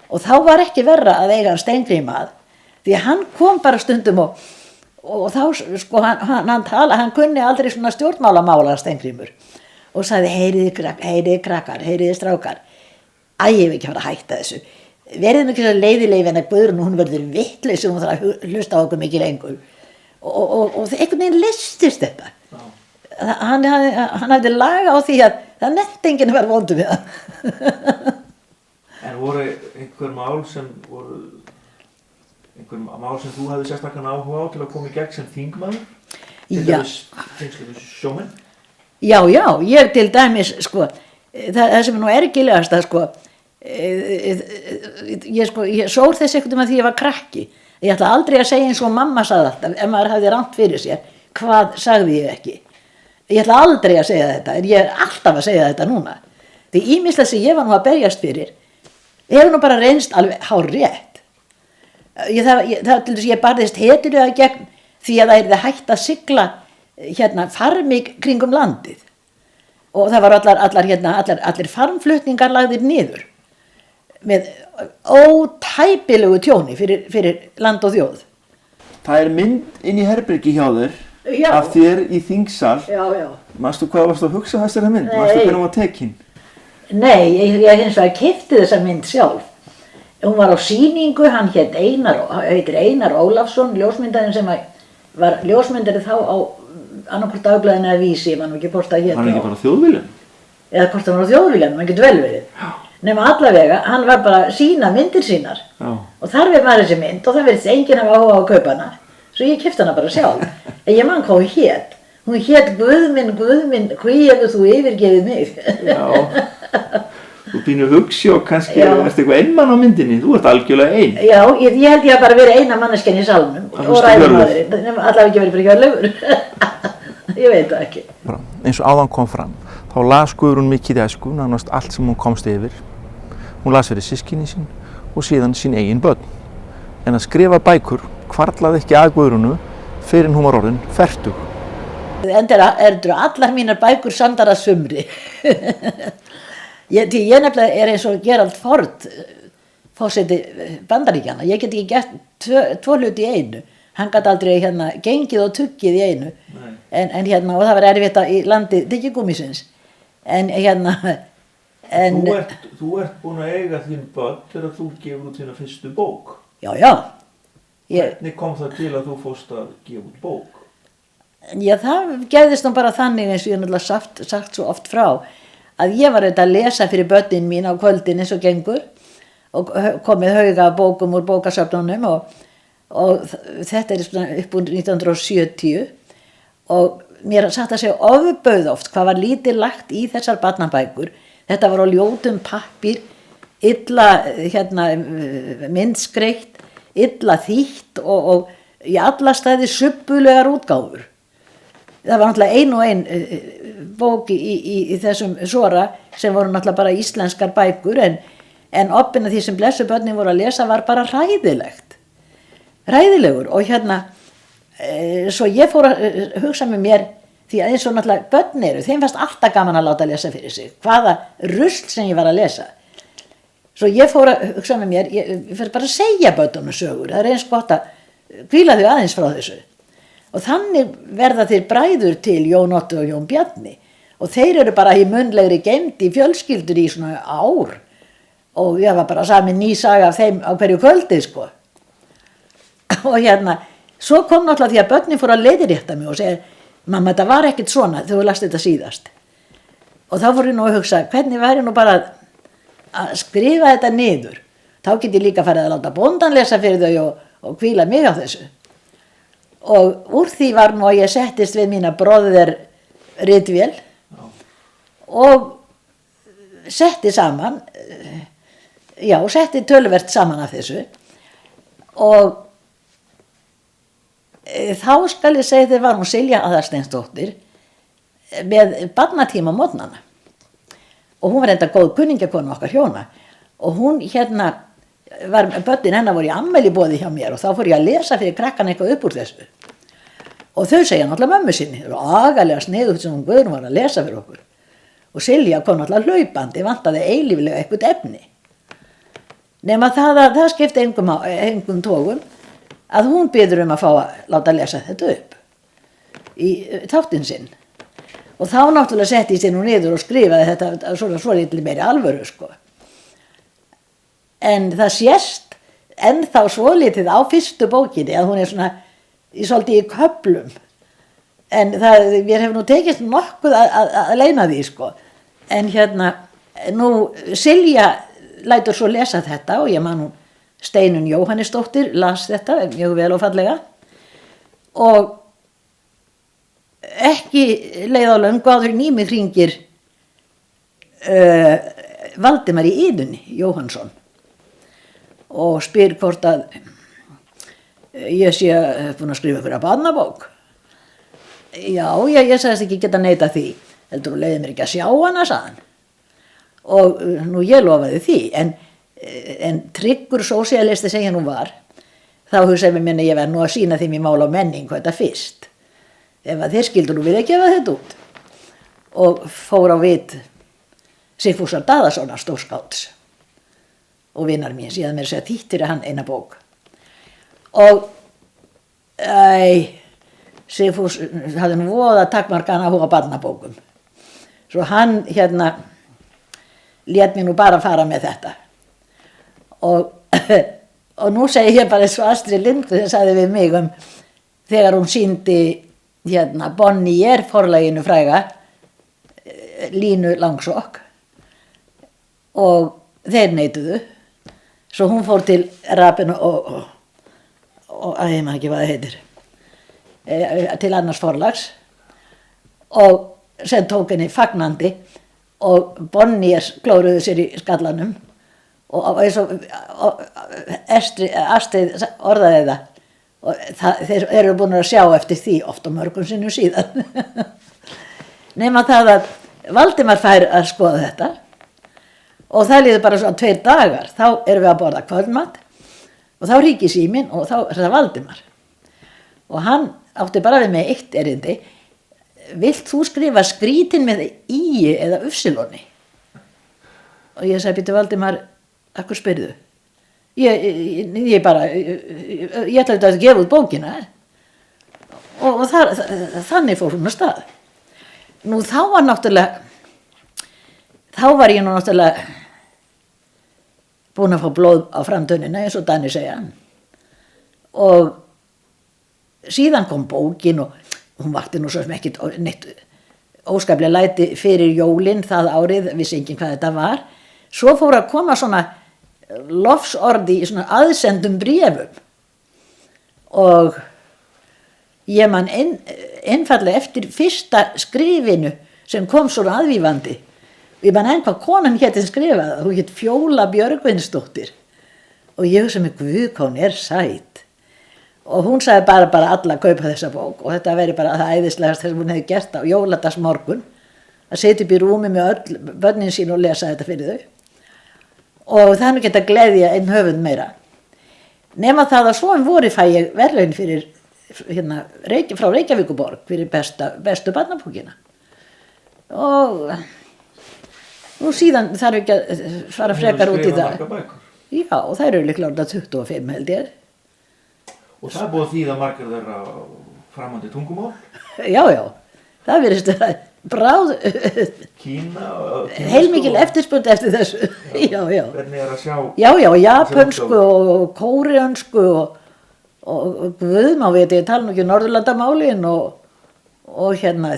Og þá var ekki verra að eiga hann Steingrím að, því að hann kom bara stundum og þá sko hann kunni aldrei svona stjórnmálamála Steingrímur og sagði heyriði krakkar, heyriði strákar, ég hef ekki fara að hætta þessu. Verið ekki svo leiðileg en að Guðrún, hún verður vitlaus og hún þarf að hlusta á okkur mikið lengur. Og einhvern veginn listist þetta. Hann hafði laga á því að það nefndi enginn að vera vondur við það. En voru einhver mál sem þú hafði sérstakann áhuga á til að koma í gegn sem þingmaður? Til dæmis sjómenn? Já, ég til dæmis, sko, það sem nú ergilegast að, sko, ég sór þess einhvern veginn að því ég var krakki. Ég ætla aldrei að segja eins og mamma sagði alltaf, ef maður hafði rangt fyrir sér, hvað sagði ég ekki? Ég ætla aldrei að segja þetta, en ég alltaf að segja þetta núna. Því ýmislegt sem ég var nú að berjast fyrir, hefur nú bara reynst alveg hárrétt. Ég barðist hetjulega gegn því að það yrði hægt að sigla hérna farmi kringum landið. Og það var allir farmflutningar lagðir niður með ótæpilegu tjóni fyrir land og þjóð. Það er mynd inn í herbergi hjá þér af þér í þingsal. Já. Manstu hvað varstu að hugsa þessari mynd? Manstu hvernig hún var tekin? Nei, ég hins vegar keypti þessa mynd sjálf. Hún var á sýningu, hann heitir Einar Ólafsson, ljósmyndarinn sem var ljósmyndari þá á annarkvort dagblaðinu eða Vísi, ég man ekki hvort að hér. Hann ekki bara á Þjóðviljan? Eða hvort hann var á Þjóðviljan, hann getur vel verið. Já. Nema allavega, hann var bara að sýna myndir sínar. Já. Og þar var þessi mynd og það verðist enginn hafa áhuga á að kaupa hana. Svo ég keypti hana bara sjálf. En ég man hvað hún hét. Hún hét Guð minn, hví hefur þú yfirgefið mig? Já. Þú býnur hugsi og kannski ertu eitthvað einmann á myndinni, þú ert algjörlega ein. Já, ég held ég að bara verið eina manneskjan í salnum og ræðumadurinn, allavega ekki verið fyrir Hjörleifur. Ég veit það ekki. Eins og áðan kom fram, þá las Guðrún mikið í æsku, nánast allt sem hún komst yfir. Hún las fyrir systkini sín og síðan sín eigin börn. En að skrifa bækur hvarflaði ekki að Guðrúnu fyrr en hún var orðin fertug. Enda eru allar mínar bækur samdar að sumri. Ég nefnilega er eins og Gerald Ford, forseti Bandaríkjanna. Ég get ekki gert tvo hluti í einu. Hann gat aldrei gengið og tuggið í einu. En og það var erfitt í landi tyggigúmmísins. Þú ert búin að eiga þín börn þegar þú gefur út þína fyrstu bók. Já. Hvernig kom það til að þú fórst að gefa út bók? Já, það gerðist nú bara þannig eins og ég náttúrulega sagt svo oft frá að ég var auðvitað að lesa fyrir börnin mín á kvöldin eins og gengur og komið hauga bókum úr bókasöfnunum og þetta er upp úr 1970 og mér satt að segja ofbauð oft hvað var lítið lagt í þessar barnabækur. Þetta var á ljótum pappír, illa myndskreitt, illa þýtt og í alla staði subbulegar útgáfur. Það var náttúrulega ein bók í þessum sora sem voru náttúrulega bara íslenskar bækur en oppin af því sem blessu börnin voru að lesa var bara ræðilegur og svo ég fór að hugsa með mér því að eins og náttúrulega börn eru, þeim fannst alltaf gaman að láta lesa fyrir sig, hvaða rusl sem ég var að lesa. Svo ég fór að hugsa með mér, ég fyrir bara að segja börnunum sögur, það er eins gott að hvíla þau aðeins frá þessu. Og þannig verða þeir bræður til Jón Otti og Jón Bjarni og þeir eru bara í munnlegri geymd í fjölskyldur í svona ár og ég var bara samin ný saga af þeim á hverju kvöldi sko. Og svo kom náttúrulega því að börnin fór að leiðrétta mig og segja mamma þetta var ekkert svona þegar þú last þetta síðast. Og þá fór ég nú að hugsa hvernig væri nú bara að skrifa þetta niður. Þá get ég líka farið að láta bóndan lesa fyrir þau og hvíla mig á þessu. Og úr því var nú að ég settist við mína bróðir ritvél og setti saman, setti töluvert saman af þessu. Og þá skal ég segja þegar var hún Silja Aðalsteinsdóttir með barnatíma mótnana. Og hún var enda góð kunningjakona okkar hjóna. Og hún börnin hennar voru í afmæliboði hjá mér og þá fór ég að lesa fyrir krakkan eitthvað upp úr þessu. Og þau segja náttúrulega mömmu sinni, það var agalega sniðugt sem hún Guðrún var að lesa fyrir okkur. Og Silja kom náttúrulega hlaupandi, vantaði eilíflega eitthvað efni. Nema það skipti engum tógum að hún biður að fá að láta lesa þetta upp í þáttinn sinn. Og þá náttúrulega setti ég sér nú niður og skrifaði þetta svo litli meiri alvöru, sko. En það sést ennþá svolítið á fyrstu bókinni að hún svona svolítið í köflum. En mér hefur nú tekist nokkuð að leyna því, sko. En nú Silja lætur svo lesa þetta og ég man nú Steinunn Jóhannesdóttir las þetta mjög vel og fallega. Og ekki leið á löngu áður en í mig hringir Valdimar í Idunni Jóhannsson og spyr hvort að ég sé búin að skrifa ykkur að barnabók. Já, ég sagðist ekki geta neita því, heldur og leiði mér ekki að sjá hana, sagði hann. Og nú ég lofaði því, en tryggur sósíalisti sem ég nú var, þá hugsaði mér minni ég verð nú að sýna þeim í mál og menning hvað þetta fyrst. Ef að þeir skildu nú við að gefa þetta út. Og fór á vit Sigfúsar Daðasonar stórskálds og vinar mín, síðan mér segja þýtt fyrir hann eina bók. Og Sigfús hafði nú voða takmarkaðan áhuga á barnabókum. Svo hann lét mér nú bara fara með þetta. Og nú segi ég bara eins og Astrid Lindgren sagði við mig þegar hún sýndi Bonnier forlaginu fræga Línu Langsokk og þeir neituðu. Svo hún fór til Rabin og ég man ekki hvað það heitir, til annars forlags og sem tók henni fagnandi og Bonnier klóruðu sér í skallanum og eins og Astrid orðaði það og þeir eru búin að sjá eftir því oft á mörgum sinnum síðan. Nema það að Valdimar fær að skoða þetta og það líður bara svona 2 dagar, þá erum við að borða kvöldmat og þá hringir síminn og þá er það Valdimar. Og hann átti bara við mig eitt erindi, vilt þú skrifa skrítin með í eða uppsiloni? Og ég sagði, býttu Valdimar, akkur spyrðu? Ég ætlaði að gefa út bókina og þannig fór hún að stað. Nú þá var ég nú náttúrulega búin að fá blóð á framtönina eins og Danni segja. Og síðan kom bókin og hún vakti nú svo sem ekkit neitt óskaplega læti fyrir jólin það árið, vissi enginn hvað þetta var. Svo fór að koma svona lofsordi í svona aðsendum bréfum og ég man einfallega eftir fyrsta skrifinu sem kom svona aðvífandi. Ég man hvað konan héti skrifaði, hún hét Fjóla Björgvinsdóttir og ég hugsa mig, guð, hvað hún er sæt. Og hún sagði bara alla að kaupa þessa bók og þetta veri bara það æðislegast sem hún hefði gert á jóladagsmorgun að setja upp í rúmi með öll börnin sín og lesa þetta fyrir þau. Og þannig geta gleðja einn höfund meira. Nema það að svo voru fæ ég verðlaun fyrir frá Reykjavíkuborg fyrir bestu barnabókina. Og nú síðan þarf ekki að fara frekar út í það. Já, og það eru líklega orðað 25 held ég. Og það er búið að þýða margar þeirra framandi tungumál? Já, það virðist vera bráð Kína heilmikil eftirspurn eftir þessu. Já. Hvernig að sjá? Já, japönsku og kóreansku og guðmá veit ég tala nú ekki Norðurlandamálin og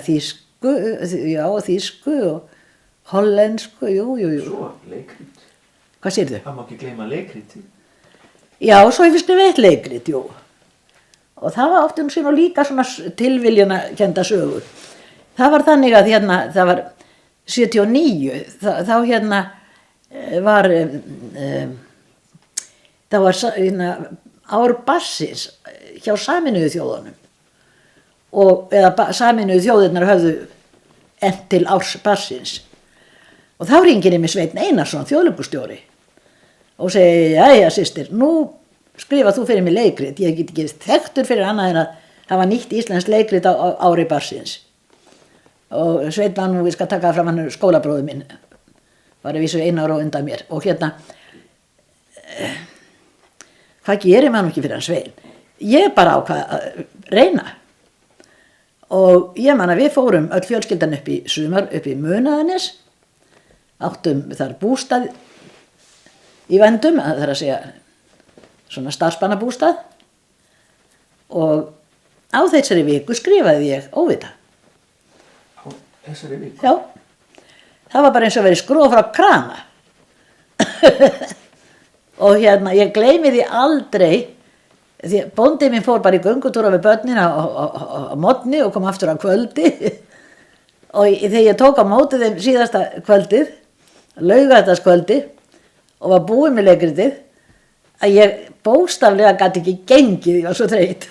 þýsku og hollensku, jú. Svo leikrit. Hvað sérðu? Það má ekki gleyma leikriti. Já, svo ég skrifa eitt leikrit, jú. Og það var oft sem líka svona tilviljana kenda sögur. Það var þannig að hérna, það var 79, þá hérna var, það var hérna, ár barsins hjá Sameinuðu þjóðunum. Eða Sameinuðu þjóðirnar höfðu enn til árs barsins. Og þá ringir ég með Sveinn Einarsson, þjóðleikustjóri. Og segi, jæja systir, nú skrifa þú fyrir mig leikrit, ég get ekki þekktur fyrir annað en að hafa nýtt íslensk leikrit á ári barsins. Og Sveinn var nú, ég skal taka fram hann skólabróður minn, var að vísu 1 ára á undan mér. Og hérna, hvað gerir maður ekki fyrir hann Sveinn? Ég bara ákvað að reyna. Og ég man að við fórum öll fjölskyldan upp í sumar, upp í Munaðarnes, áttum þar bústað í Vændum, það er að segja svona starfsmannabústað, og á þessari viku skrifaði ég óvita. Á þessari viku? Já, það var bara eins og verið skrúa frá krana. Og hérna, ég gleymi því aldrei, því bóndi minn fór bara í göngutúra við börnin á morgni og kom aftur á kvöldi. Og þegar ég tók á móti þeim síðasta kvöldið, laugardagskvöldi, og var búin með leikritið, að ég bókstaflega gat ekki gengið, ég var svo þreytt.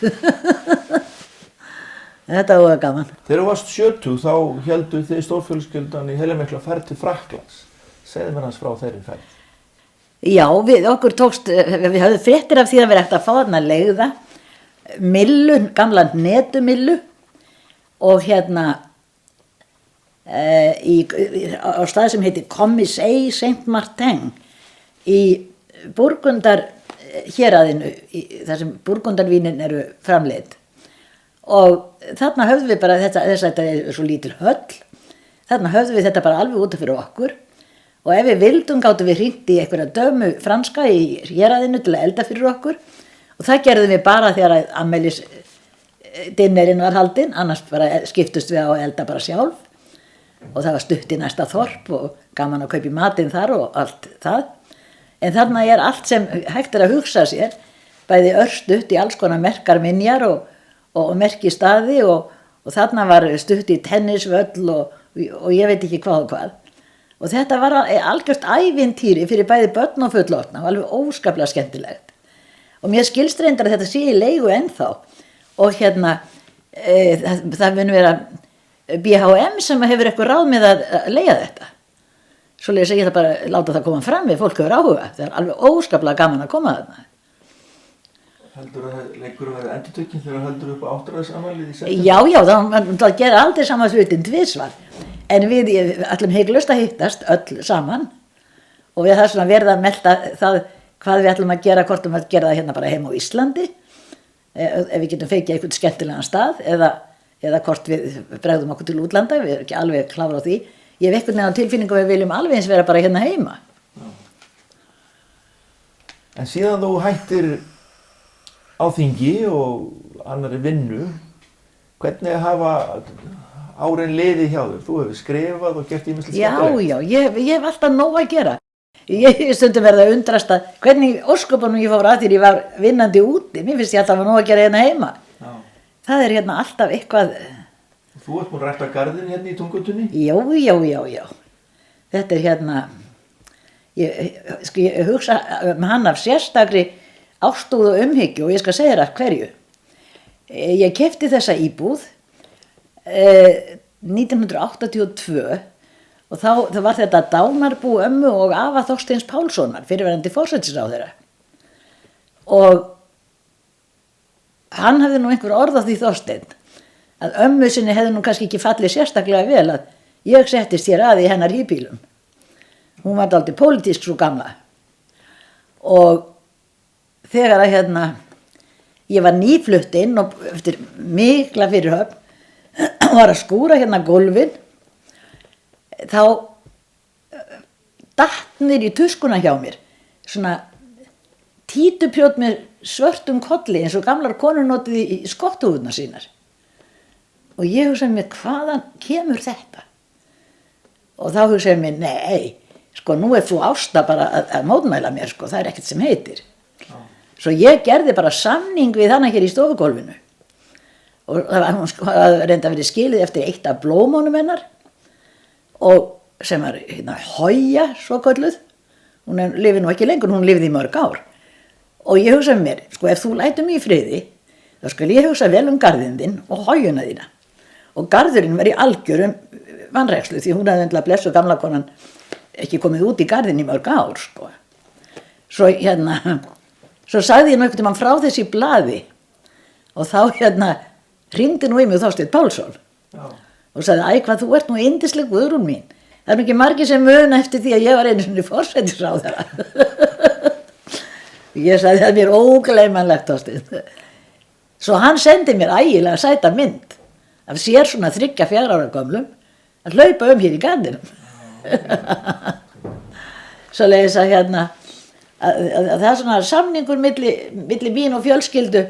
Þetta var gaman. Þegar þú varst 70 þá héldu þið stórfjölskyldan í heilmikla ferð til Frakklands. Segðu mér hans frá þeirri ferð. Já, okkur tókst, við höfðum fréttir af því að við ætti að fá þarna leigða, millu, gamla netumillu, og hérna á stað sem heitir Commissay Saint-Martin í Burgundar héraðinu, þar sem Burgundarvínin eru framleidd. Og þarna höfðum við bara þetta er svo lítil höll, þarna höfðum við þetta bara alveg út fyrir okkur, og ef við vildum gátum við hringt í einhverja dömu franska í héraðinu til að elda fyrir okkur, og það gerðum við bara þegar afmælisdinnerinn var haldinn, annars bara skiptust við á að elda bara sjálf, og það var stutt í næsta þorp og gaman að kaupa í matinn þar og allt það. En þarna er allt sem hægt er að hugsa sér, bæði örstutt í alls konar merkar minjar og merkistaði, og þarna var stutt í tennisvöll og ég veit ekki hvað og hvað. Og þetta var algjört ævintýri fyrir bæði börn og fullorðna, og alveg óskaplega skemmtilegt. Og mér skilst reyndar að þetta sé í leigu ennþá, og hérna, það mun vera BHM sem hefur eitthvað ráð með að leigja þetta. Svoleiðis að ég það bara láta það koma fram við fólk hefur áhuga. Það er alveg óskaplega gaman að koma þarna. Heldur að leikurinn verið endurtökin þegar heldur upp á 8-ársafmælið í september? Já, það gera aldrei sama hlutin tvisvar. En við ætlum hygglust að hittast öll saman, og við það svona verða að melta það hvað við ætlum að gera, hvort að gera það hérna bara heima á Íslandi, ef við getum feikið einhvern skemmtilegan stað, eða hvort við bregðum okkur til útlanda, við erum ekki alveg klára á því. Ég hef einhvern veginn á tilfinningu að við viljum alveg eins vera bara hérna heima. Já. En síðan þú hættir á þingi og annarri vinnu, hvernig hafa árin liðið hjá þér? Þú hefur skrifað og gert ýmislegt skemmtilegt. Já, ég hef alltaf nóg að gera. Ég stundum verið að undrast að hvernig ósköpunum ég fór að því ég var vinnandi úti. Mér finnst ég alltaf að nóg að gera hérna heima. Já. Það er hérna alltaf eitthvað. Þú ert búin að rækta garðinn hérna í Túngötunni? Já. Þetta er hérna, ég hugsa hann af sérstakri ástúð og umhyggju, og ég skal segja þér af hverju. Ég keypti þessa íbúð 1982, og það var þetta dánarbú ömmu og afa Þorsteins Pálssonar, fyrirverandi forsætisráðherra. Og hann hafði nú einhver orð á því Þorsteinn, að ömmu sinni hefði nú kannski ekki fallið sérstaklega vel að ég settist hér að í hennar híbýlum. Hún var dálítið pólitísk svo gamla. Og þegar að hérna, ég var nýflutt inn og eftir mikla fyrirhöfn var að skúra hérna gólfin, þá datt niður í tuskuna hjá mér svona títupjót með svörtum kolli eins og gamlar konur notuðu í skotthúfurnar sínar. Og ég hugsaði mér, hvaðan kemur þetta? Og þá hugsaði mér, nei, sko nú frú Ásta bara að mótmæla mér sko, það ekkert sem heitir. Svo ég gerði bara samning við hana hér í stofugólfinu og hún reyndi að verið skilið eftir eitt af blómunum hennar og sem var hérna Hoja svo kölluð, hún lifið nú ekki lengur, hún lifið í mörg ár og ég hugsaði mér, sko ef þú lætur mig í friði þá skal ég hugsa vel garðinn þinn og Hojuna þína og garðurinn var í algjörum vanrækslu því hún hafði endla blessu gamla konan ekki komið út í garðinn í mörg ár sko. Svo sagði ég nú einhvern tímann frá þessi blaði og þá hringdi nú í mig Þorsteinn Pálsson og sagði, æ hvað þú ert nú yndisleg Guðrún mín, það nú ekki margir sem muna eftir því að ég var einu sinni forsætisráðherra. Ég sagði það mér ógleymanlegt Þorsteinn. Svo hann sendi mér ægilega sæta mynd af sér svona 3-4 ára gömlum að hlaupa hér í garðinum. Svo leiðis að að það er svona samningur milli mín og fjölskyldu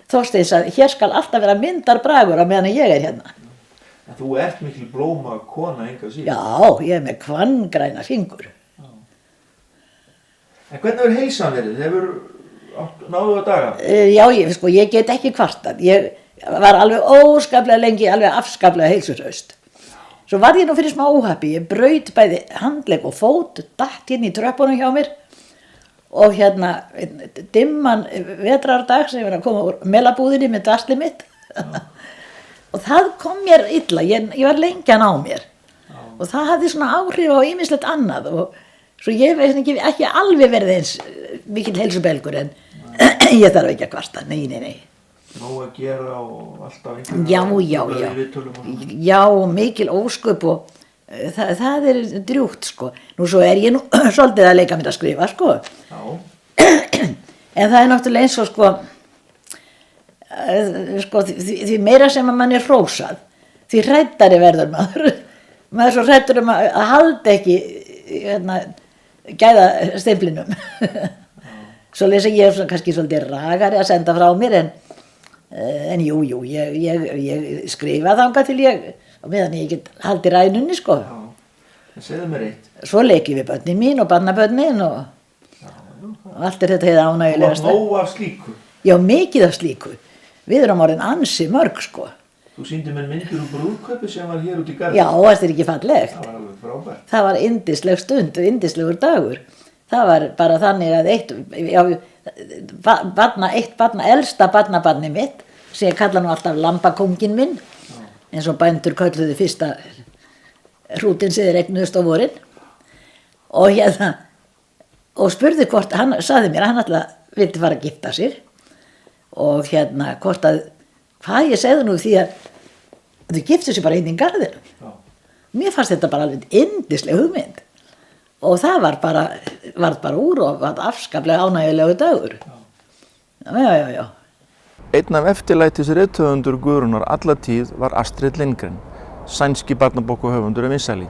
Þorsteins að hér skal alltaf vera myndarbragur á meðan ég hérna. En þú ert mikil blóma kona enga síðan. Já, ég með hvanngræna fingur. En hvernig heilsan verið? Hefur náðu að daga? Já, ég get ekki kvartað. Ég var alveg óskaplega lengi, alveg afskaplega heilsuhraust. Svo var ég nú fyrir smá óhappi. Ég braut bæði handlegg og fót, datt inn í tröppunum hjá mér og dimman vetrardag sem ég var að koma úr melabúðinni með drasli mitt og það kom mér illa, ég var lengi að ná mér og það hafði svona áhrif á ýmislegt annað og svo ég veist ekki alveg verið eins mikill heilsubelgur en ég þarf ekki að kvarta, nei. Nóg að gera og alltaf einhverjum Já, mikil ósköp og það er drjúgt sko. Nú svo ég nú svolítið að leika mér að skrifa sko. En það er náttúrulega eins og því meira sem að mann er hrósað því hræddari verður maður er svo hræddur að halda ekki gæða stemplinum. Svo lesa ég kannski svolítið ragari að senda frá mér en jú, ég skrifa þangað til ég og meðan ég get haldið rænunni sko. Já, segðu mér eitt. Svo leikjum við börnin mín og barnabörnin og allt þetta heiða ánægjulegasta. Og nóg af slíku? Já, mikið af slíku. Við erum orðin ansi mörg sko. Þú sýndi mér myndir úr brúðkaupi sem var hér út í garði. Já, þetta er ekki fallegt. Það var alveg frábært. Það var yndisleg stund og yndislegur dagur. Það var bara þannig að elsta barnabarni mitt sem ég kalla nú alltaf lambakónginn minn eins og bændur kölluðu fyrsta hrútin sem þeir eignuðust á vorin og spurði hvort, hann sagði mér að hann alltaf vildi fara að gifta sér og hvort að hvað ég segði nú því að þau giftu sér bara inn í garðinum. Mér fannst þetta bara alveg yndisleg hugmynd og það var bara úr og var afskaplega ánægjulegu dagur. Já. Einn af eftirlætis rithöfundur Guðrúnar alla tíð var Astrid Lindgren, sænski barnabókahöfundur af vinsæli.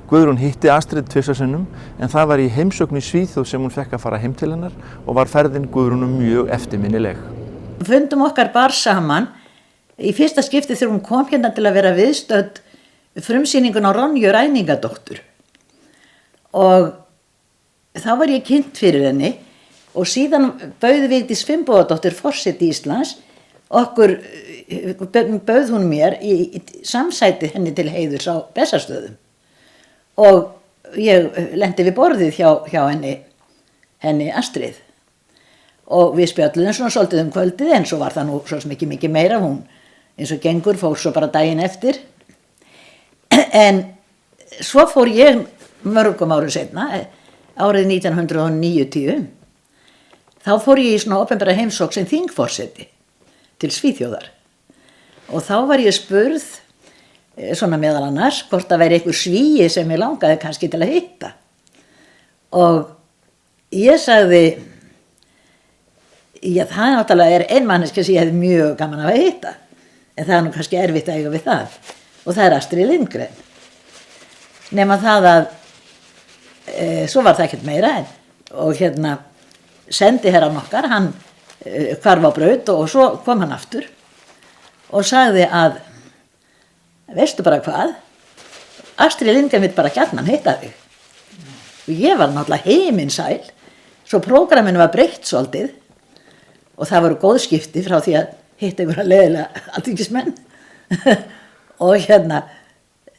Guðrún hitti Astrid 2 sinnum en það var í heimsókn í Svíþjóð sem hún fekk að fara heim til hennar og var ferðin Guðrúnum mjög eftirminnileg. Fundum okkar bar saman í fyrsta skipti þegar hún kom hérna til að vera viðstödd frumsýningun á Ronju Ræningadóttur og þá var ég kynnt fyrir henni og síðan bauð Vigdís Finnbogadóttir forseti Íslands bauð hún mér í samsæti henni til heiðurs á Bessastöðum og ég lenti við borðið hjá henni Astrid og við spjölluðum svona svolítið kvöldið en svo var það nú svo sem ekki mikið meira hún eins og gengur fór svo bara daginn eftir en svo fór ég mörgum árum seinna árið 1990 þá fór ég í svona opinbera heimsókn sem þingforseti til Svíþjóðar og þá var ég spurð svona meðal annars hvort það væri einhver Svíi sem ég langaði kannski til að hitta og ég sagði já það náttúrulega er ein manneskja sem ég hefði mjög gaman að hitta en það er nú kannski erfitt að eiga við það og það er Astrid Lindgren nema það að svo var það ekkert meira og sendiherrann okkar, hann hvarf á braut og svo kom hann aftur og sagði að veistu bara hvað Astrid Lindgren vill bara gjarnan hitta þig og ég var náttúrulega heiminsæl, svo prógraminu var breytt svolítið og það voru góð skipti frá því að hitt einhverja leiðilega alþingismenn og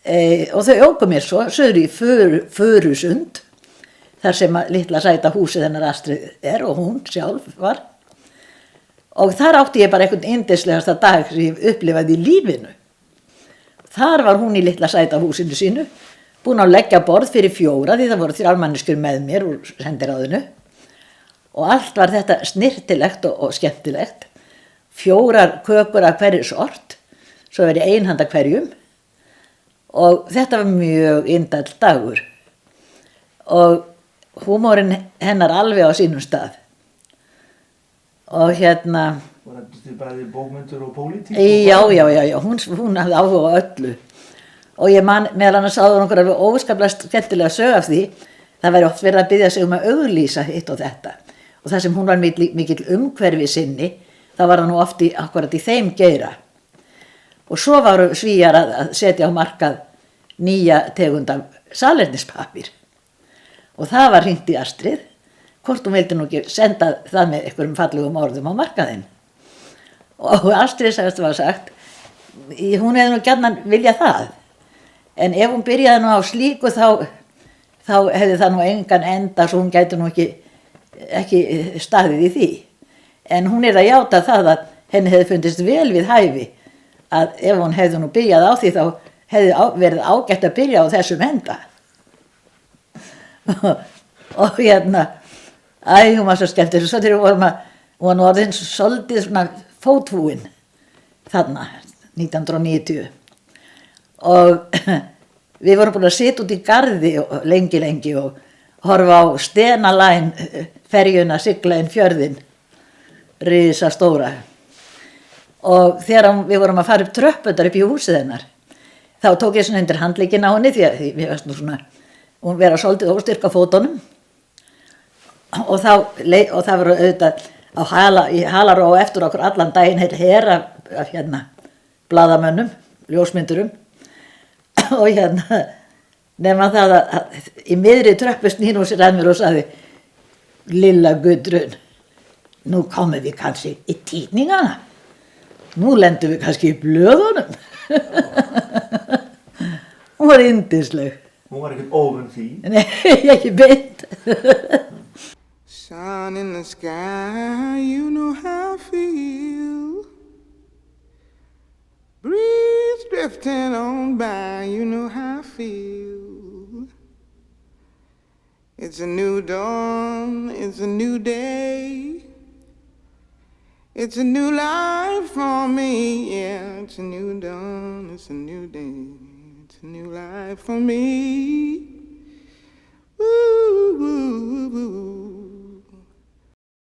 og þau óku mér svo söður í Furusund, þar sem að litla sæta húsið hennar Astrid og hún sjálf var. Og þar átti ég bara einhvern yndislegasta dag sem ég upplifaði í lífinu. Þar var hún í litla sæta húsinu sínu, búin að leggja borð fyrir 4, því það voru 3 manneskjur með mér úr sendiráðinu. Og allt var þetta snirtilegt og skemmtilegt. 4 kökur af hverju sort, svo verið 1 handa hverjum. Og þetta var mjög indæll dagur. Og húmórinn hennar alveg á sínum stað. Og Var þetta bæði bókmyndur og pólitík? Já, hún hafði áhuga á öllu. Og ég man meðal annars áður okkur alveg óskaplega skemmtilega sög af því, það væri oft verið að biðja sig um að auglýsa hitt og þetta. Og það sem hún var mikill umhverfi sinni, það var það nú oft akkurat í þeim geira. Og svo varu Svíjar að setja á markað nýja tegund af salernispapír. Og það var hringt í Astrid, hvort hún vildi nú ekki senda það með einhverjum fallegum orðum á markaðinn. Og Astrid sagðist var sagt, hún hefði nú gjarnan viljað það, en ef hún byrjaði nú á slíku þá hefði það nú engan enda, svo hún gæti nú ekki staðið í því. En hún að játa það að henni hefði fundist vel við hæfi, að ef hún hefði nú byrjað á því þá hefði verið ágætt að byrja á þessum enda. Og hún var svo skemmtileg, svo þegar hún var nú orðin svolítið svona fótfúin þarna 1990 og við vorum búin að sitja út í garði lengi og horfa á Stenalæn ferjuna sigla inn fjörðinn, risastóra. Og þegar við vorum að fara upp tröppurnar upp í húsið hennar, þá tók ég svona undir handlegginn á henni því að við varst nú svona, hún vera svolítið óstyrk á fótunum og það var auðvitað í halaró eftir okkur allan daginn her af blaðamönnum, ljósmyndurum og nema það að í miðri tröppu snýr hún sér að mér og sagði, Lilla Gudrun, nú komum við kannski í týningana, nú lendum við kannski í blöðunum. Hún var yndisleg. Hún var ekkert óvön því. Nei, ekki beint. Sun in the sky, you know how I feel. Breeze drifting on by, you know how I feel. It's a new dawn, it's a new day. It's a new life for me, yeah. It's a new dawn, it's a new day. It's a new life for me.